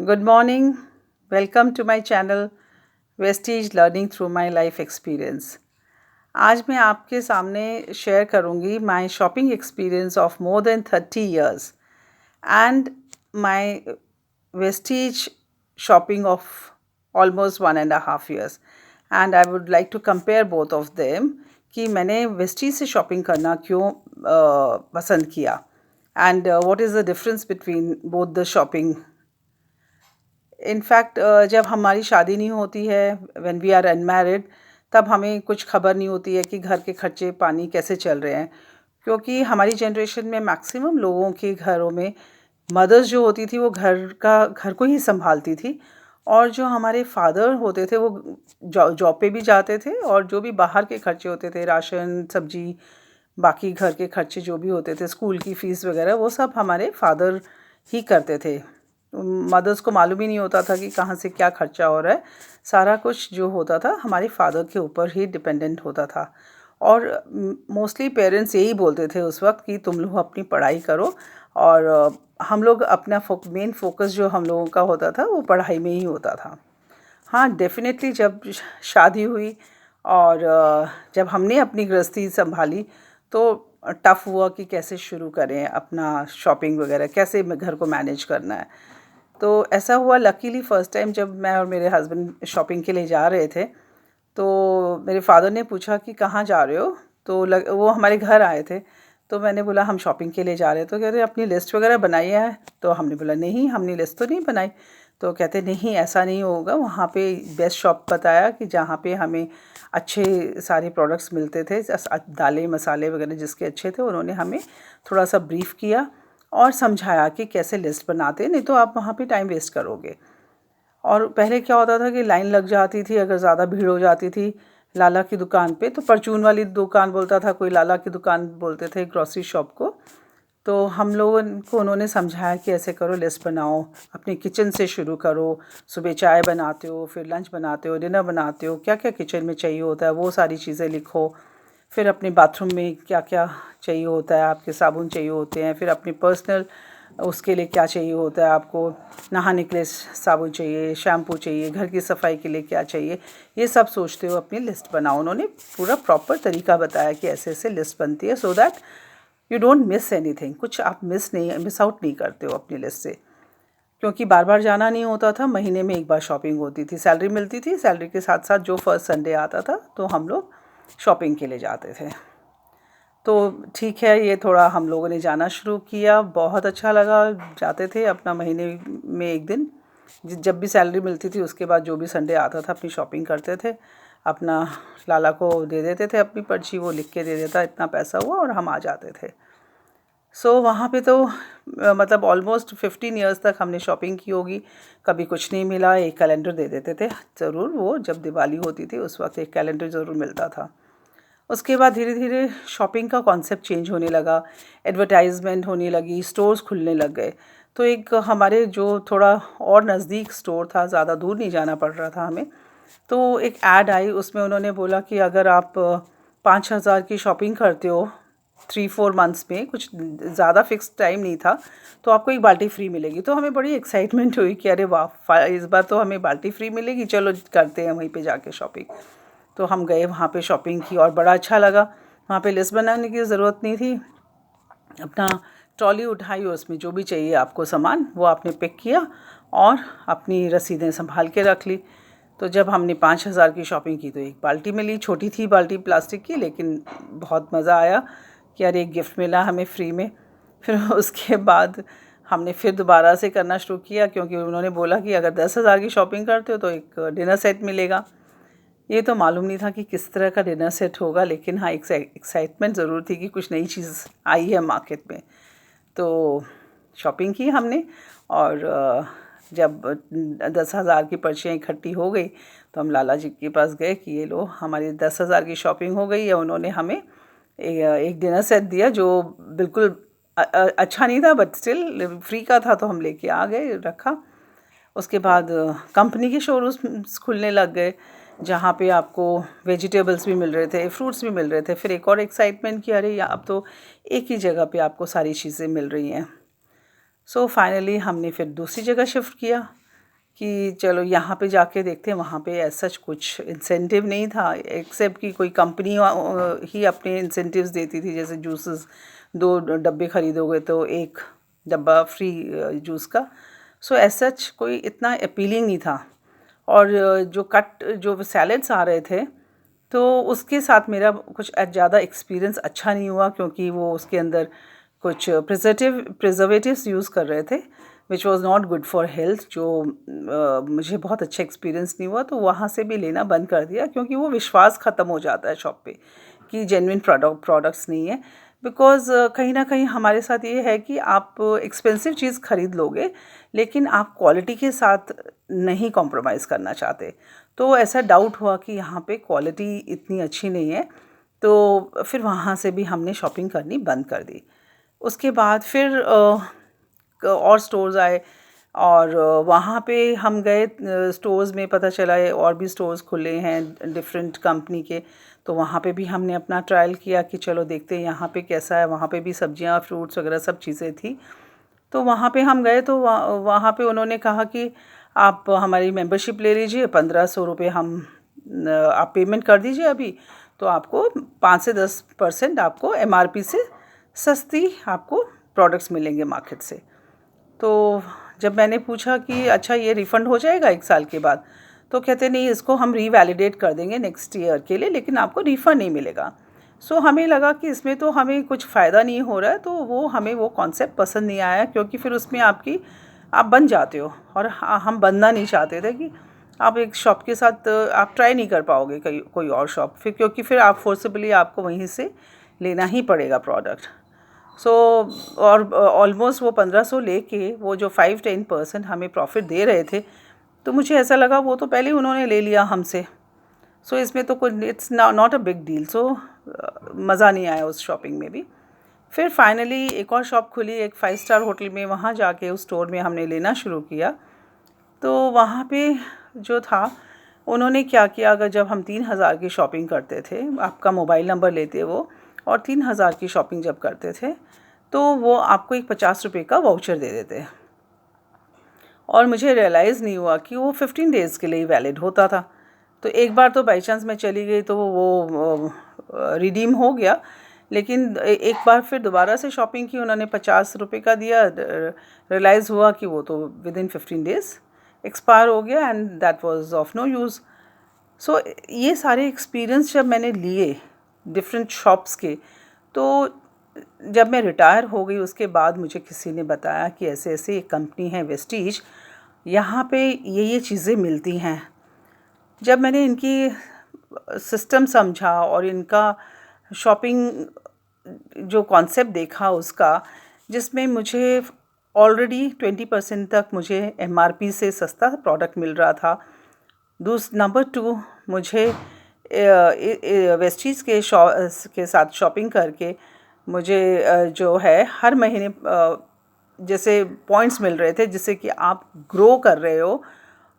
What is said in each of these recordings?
Good morning. Welcome to my channel Vestige Learning Through My Life Experience. आज मैं आपके सामने शेयर करूंगी my shopping experience of more than 30 years and my Vestige shopping of almost 1.5 years. And I would like to compare both of them कि मैंने Vestige से shopping करना क्यों पसंद किया and what is the difference between both the shopping. In fact जब हमारी शादी नहीं होती है, व्हेन वी आर अनमैरिड, तब हमें कुछ खबर नहीं होती है कि घर के खर्चे पानी कैसे चल रहे हैं, क्योंकि हमारी जनरेशन में मैक्सिमम लोगों के घरों में मदर्स जो होती थी वो घर को ही संभालती थी, और जो हमारे फादर होते थे वो जॉब पे भी जाते थे, और जो भी बाहर के खर्चे होते थे, राशन, सब्जी, बाकी घर के खर्चे जो भी होते थे, स्कूल की फ़ीस वगैरह, वो सब हमारे फादर ही करते थे. मदर्स को मालूम ही नहीं होता था कि कहाँ से क्या खर्चा हो रहा है. सारा कुछ जो होता था हमारे फादर के ऊपर ही डिपेंडेंट होता था. और मोस्टली पेरेंट्स यही बोलते थे उस वक्त कि तुम लोग अपनी पढ़ाई करो, और हम लोग अपना मेन फोकस जो हम लोगों का होता था वो पढ़ाई में ही होता था. हाँ, डेफिनेटली जब शादी हुई और जब हमने अपनी गृहस्थी संभाली तो टफ़ हुआ कि कैसे शुरू करें अपना शॉपिंग वगैरह, कैसे घर को मैनेज करना है. तो ऐसा हुआ, लकीली फ़र्स्ट टाइम जब मैं और मेरे हस्बैंड शॉपिंग के लिए जा रहे थे, तो मेरे फादर ने पूछा कि कहाँ जा रहे हो. तो वो हमारे घर आए थे, तो मैंने बोला हम शॉपिंग के लिए जा रहे हैं. तो कह रहे अपनी लिस्ट वगैरह बनाई है. तो हमने बोला नहीं, हमने लिस्ट तो नहीं बनाई. तो कहते नहीं, ऐसा नहीं होगा. वहाँ पे बेस्ट शॉप बताया कि जहाँ पे हमें अच्छे सारे प्रोडक्ट्स मिलते थे, दालें मसाले वगैरह जिसके अच्छे थे. उन्होंने हमें थोड़ा सा ब्रीफ़ किया और समझाया कि कैसे लिस्ट बनाते, नहीं तो आप वहाँ पे टाइम वेस्ट करोगे. और पहले क्या होता था कि लाइन लग जाती थी, अगर ज़्यादा भीड़ हो जाती थी लाला की दुकान पे, तो परचून वाली दुकान बोलता था कोई, लाला की दुकान बोलते थे ग्रॉसरी शॉप को. तो हम लोगों को उन्होंने समझाया कि ऐसे करो, लिस्ट बनाओ, अपने किचन से शुरू करो. सुबह चाय बनाते हो, फिर लंच बनाते हो, डिनर बनाते हो, क्या क्या किचन में चाहिए होता है वो सारी चीज़ें लिखो. फिर अपने बाथरूम में क्या क्या चाहिए होता है, आपके साबुन चाहिए होते हैं. फिर अपनी पर्सनल उसके लिए क्या चाहिए होता है, आपको नहाने के लिए साबुन चाहिए, शैम्पू चाहिए, घर की सफाई के लिए क्या चाहिए, ये सब सोचते हो अपनी लिस्ट बनाओ. उन्होंने पूरा प्रॉपर तरीका बताया कि ऐसे ऐसे लिस्ट बनती है, so that you don't miss anything. कुछ आप मिस आउट नहीं करते हो अपनी लिस्ट से, क्योंकि बार बार जाना नहीं होता था. महीने में एक बार शॉपिंग होती थी, सैलरी मिलती थी, सैलरी के साथ साथ जो फर्स्ट संडे आता था तो हम लोग शॉपिंग के लिए जाते थे. तो ठीक है, ये थोड़ा हम लोगों ने जाना शुरू किया, बहुत अच्छा लगा. जाते थे अपना महीने में एक दिन, जब भी सैलरी मिलती थी उसके बाद जो भी संडे आता था अपनी शॉपिंग करते थे. अपना लाला को दे देते थे अपनी पर्ची, वो लिख के दे देता इतना पैसा हुआ, और हम आ जाते थे. सो वहाँ पे तो मतलब ऑलमोस्ट 15 ईयर्स तक हमने शॉपिंग की होगी. कभी कुछ नहीं मिला, एक कैलेंडर दे देते थे ज़रूर. वो जब दिवाली होती थी उस वक्त एक कैलेंडर ज़रूर मिलता था. उसके बाद धीरे धीरे शॉपिंग का कॉन्सेप्ट चेंज होने लगा, एडवर्टाइजमेंट होने लगी, स्टोर्स खुलने लग गए. तो एक हमारे जो थोड़ा और नज़दीक स्टोर था, ज़्यादा दूर नहीं जाना पड़ रहा था हमें, तो एक ऐड आई. उसमें उन्होंने बोला कि अगर आप 5,000 की शॉपिंग करते हो 3-4 मंथ्स में, कुछ ज़्यादा फिक्स टाइम नहीं था, तो आपको एक बाल्टी फ्री मिलेगी. तो हमें बड़ी एक्साइटमेंट हुई कि अरे वाह, इस बार तो हमें बाल्टी फ्री मिलेगी, चलो करते हैं वहीं पे जाके शॉपिंग. तो हम गए वहाँ पे, शॉपिंग की, और बड़ा अच्छा लगा. वहाँ पे लिस्ट बनाने की ज़रूरत नहीं थी. अपना ट्रॉली उठाई और उसमें जो भी चाहिए आपको सामान वो आपने पिक किया और अपनी रसीदें संभाल के रख ली. तो जब हमने 5,000 की शॉपिंग की तो एक बाल्टी मिली, छोटी थी बाल्टी प्लास्टिक की, लेकिन बहुत मज़ा आया कि यार एक गिफ्ट मिला हमें फ्री में. फिर उसके बाद हमने फिर दोबारा से करना शुरू किया, क्योंकि उन्होंने बोला कि अगर 10,000 की शॉपिंग करते हो तो एक डिनर सेट मिलेगा. ये तो मालूम नहीं था कि किस तरह का डिनर सेट होगा, लेकिन हाँ, एक्साइटमेंट ज़रूर थी कि कुछ नई चीज़ आई है मार्केट में. तो शॉपिंग की हमने, और जब 10,000 की पर्चियाँ इकट्ठी हो गई तो हम लाला जी के पास गए कि ये लो, हमारी 10,000 की शॉपिंग हो गई है. उन्होंने हमें एक डिनर सेट दिया जो बिल्कुल अच्छा नहीं था, बट स्टिल फ्री का था, तो हम लेके आ गए, रखा. उसके बाद कंपनी के शोरूम्स खुलने लग गए, जहाँ पे आपको वेजिटेबल्स भी मिल रहे थे, फ्रूट्स भी मिल रहे थे. फिर एक और एक्साइटमेंट कि अरे अब तो एक ही जगह पे आपको सारी चीज़ें मिल रही हैं. सो फाइनली हमने फिर दूसरी जगह शिफ्ट किया. कि चलो यहाँ पे जाके देखते हैं। वहाँ पे ऐसा कुछ इंसेंटिव नहीं था, एक्सेप्ट कि कोई कंपनी ही अपने इंसेंटिव्स देती थी, जैसे जूसेस 2 डब्बे खरीदोगे तो 1 डब्बा फ्री जूस का। सो ऐसा कोई इतना अपीलिंग नहीं था। और जो सैलेड्स आ रहे थे तो उसके साथ मेरा कुछ ज़्यादा एक्सपीरियंस अच्छा नहीं हुआ, क्योंकि वो उसके अंदर कुछ प्रिजर्वेटिव्स यूज़ कर रहे थे which was not good for health, जो मुझे बहुत अच्छा एक्सपीरियंस नहीं हुआ। तो वहाँ से भी लेना बंद कर दिया, क्योंकि वो विश्वास ख़त्म हो जाता है शॉप पे कि जेन्युइन प्रोडक्ट्स नहीं है। बिकॉज़ कहीं ना कहीं हमारे साथ ये है कि आप एक्सपेंसिव चीज़ ख़रीद लोगे, लेकिन आप क्वालिटी के साथ नहीं कॉम्प्रोमाइज़ करना चाहते। तो ऐसा डाउट हुआ कि यहाँ पे क्वालिटी इतनी अच्छी नहीं है, तो फिर वहाँ से भी हमने शॉपिंग करनी बंद कर दी। उसके बाद फिर और स्टोर्स आए, और वहाँ पे हम गए स्टोर्स में, पता चला है और भी स्टोर्स खुले हैं डिफरेंट कंपनी के। तो वहाँ पे भी हमने अपना ट्रायल किया कि चलो देखते हैं यहाँ पे कैसा है। वहाँ पे भी सब्जियाँ, फ्रूट्स वगैरह सब चीज़ें थी। तो वहाँ पे हम गए तो वहाँ पे उन्होंने कहा कि आप हमारी मेंबरशिप ले लीजिए, 1500 रुपये आप पेमेंट कर दीजिए अभी, तो आपको 5 से 10% आपको MRP से सस्ती आपको प्रोडक्ट्स मिलेंगे मार्केट से। तो जब मैंने पूछा कि अच्छा ये रिफ़ंड हो जाएगा 1 साल के बाद, तो कहते नहीं, इसको हम रीवैलिडेट कर देंगे नेक्स्ट ईयर के लिए, लेकिन आपको रिफ़ंड नहीं मिलेगा। सो हमें लगा कि इसमें तो हमें कुछ फ़ायदा नहीं हो रहा है, तो हमें वो कॉन्सेप्ट पसंद नहीं आया, क्योंकि फिर उसमें आप बन जाते हो। और हम बनना नहीं चाहते थे कि आप एक शॉप के साथ आप ट्राई नहीं कर पाओगे कोई और शॉप, फिर क्योंकि फिर आप फोर्सेबली आपको वहीं से लेना ही पड़ेगा प्रोडक्ट। सो और ऑलमोस्ट वो 1500 लेके वो जो 5-10% हमें प्रॉफिट दे रहे थे, तो मुझे ऐसा लगा वो तो पहले ही उन्होंने ले लिया हमसे। सो इसमें तो कोई it's not a big deal. So मज़ा नहीं आया उस शॉपिंग में भी। फिर फाइनली एक और शॉप खुली एक 5 स्टार होटल में, वहाँ जाके उस स्टोर में हमने लेना शुरू किया। तो वहाँ पे जो था, उन्होंने क्या किया, अगर जब हम 3000 की शॉपिंग करते थे, आपका मोबाइल नंबर लेते वो, और 3000 की शॉपिंग जब करते थे, तो वो आपको एक 50 रुपये का वाउचर दे देते। और मुझे रियलाइज़ नहीं हुआ कि वो 15 डेज़ के लिए वैलिड होता था। तो एक बार तो बाई चांस मैं चली गई तो वो रिडीम हो गया, लेकिन एक बार फिर दोबारा से शॉपिंग की, उन्होंने 50 रुपये का दिया, रियलाइज़ हुआ कि वो तो विदिन 15 डेज़ एक्सपायर हो गया, and that was of no use. So ये सारे एक्सपीरियंस जब मैंने लिए डिफरेंट शॉप्स के, तो जब मैं रिटायर हो गई उसके बाद मुझे किसी ने बताया कि ऐसे ऐसे एक कंपनी है वेस्टीज, यहाँ पे ये चीज़ें मिलती हैं। जब मैंने इनकी सिस्टम समझा और इनका शॉपिंग जो कॉन्सेप्ट देखा उसका, जिसमें मुझे ऑलरेडी 20% तक मुझे MRP से सस्ता प्रोडक्ट मिल रहा था। नंबर 2, मुझे वेस्टीज के साथ शॉपिंग करके मुझे जो है हर महीने जैसे पॉइंट्स मिल रहे थे, जिससे कि आप ग्रो कर रहे हो।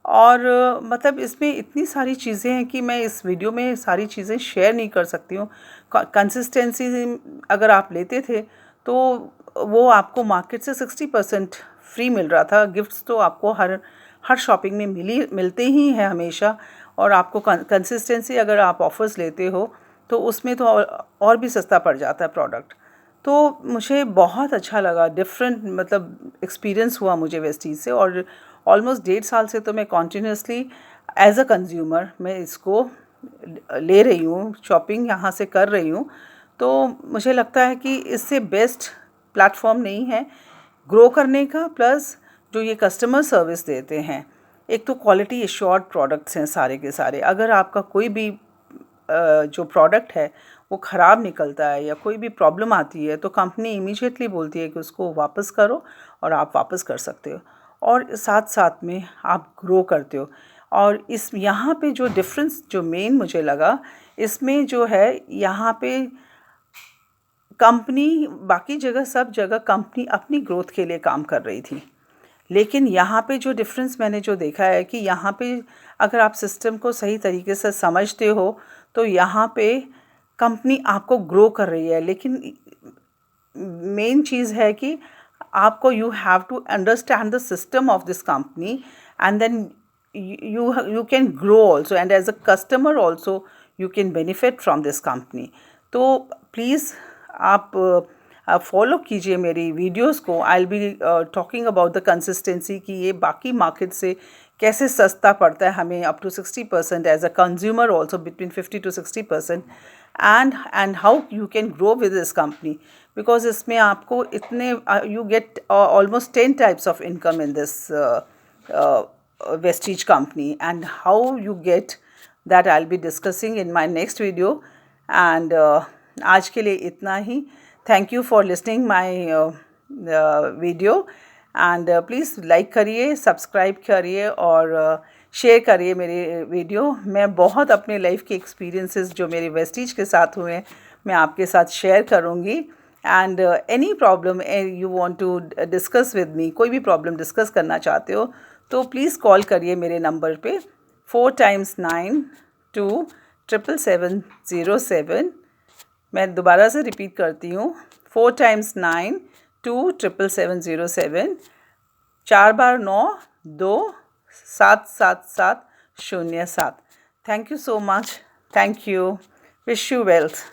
और मतलब इसमें इतनी सारी चीज़ें हैं कि मैं इस वीडियो में सारी चीज़ें शेयर नहीं कर सकती हूँ। कंसिस्टेंसी अगर आप लेते थे तो वो आपको मार्केट से 60% फ्री मिल रहा था। गिफ्ट्स तो आपको हर शॉपिंग में मिलते ही हैं हमेशा, और आपको कंसिस्टेंसी अगर आप ऑफ़र्स लेते हो तो उसमें तो और भी सस्ता पड़ जाता है प्रोडक्ट। तो मुझे बहुत अच्छा लगा, डिफरेंट मतलब एक्सपीरियंस हुआ मुझे वेस्टीज से। और ऑलमोस्ट 1.5 साल से तो मैं कॉन्टीन्यूसली एज अ कंज्यूमर मैं इसको ले रही हूँ, शॉपिंग यहाँ से कर रही हूँ। तो मुझे लगता है कि इससे बेस्ट प्लेटफॉर्म नहीं है ग्रो करने का। प्लस जो ये कस्टमर सर्विस देते हैं, एक तो क्वालिटी एश्योर्ड प्रोडक्ट्स हैं सारे के सारे। अगर आपका कोई भी जो प्रोडक्ट है वो ख़राब निकलता है या कोई भी प्रॉब्लम आती है, तो कंपनी इमीडिएटली बोलती है कि उसको वापस करो, और आप वापस कर सकते हो, और साथ साथ में आप ग्रो करते हो। और इस यहाँ पे जो डिफरेंस जो मेन मुझे लगा, इसमें जो है यहाँ पे कंपनी, बाकी जगह सब जगह कंपनी अपनी ग्रोथ के लिए काम कर रही थी, लेकिन यहाँ पे जो डिफरेंस मैंने जो देखा है कि यहाँ पे अगर आप सिस्टम को सही तरीके से समझते हो तो यहाँ पे कंपनी आपको ग्रो कर रही है। लेकिन मेन चीज़ है कि आपको you have to understand the system of this company, and then you can grow also, and as a customer also you can benefit from this company. तो प्लीज़ आप फॉलो कीजिए मेरी वीडियोस को. I will be talking about the consistency कि ये बाकी market से कैसे सस्ता पड़ता है हमें up to 60% as a consumer, also between 50 to 60%, and how you can grow with this company. Because इसमें आपको इतने you get almost 10 types of income in this Vestige company, and how you get that I'll be discussing in my next video. And आज के लिए इतना ही. Thank you for listening my video, and please like करिए, subscribe करिए और share करिए मेरी video. मैं बहुत अपने लाइफ के एक्सपीरियंसेस जो मेरे वेस्टीज के साथ हुए हैं मैं आपके साथ शेयर करूँगी. And any problem you want to discuss with me, कोई भी प्रॉब्लम डिस्कस करना चाहते हो तो प्लीज़ कॉल करिए मेरे नंबर पे 4 times 9 2 77707. मैं दोबारा से रिपीट करती हूँ, 4 times 9 2 77707. 4 bar 9 2 7 7 7 0 7. Thank you so much. Thank you. Wish you wealth.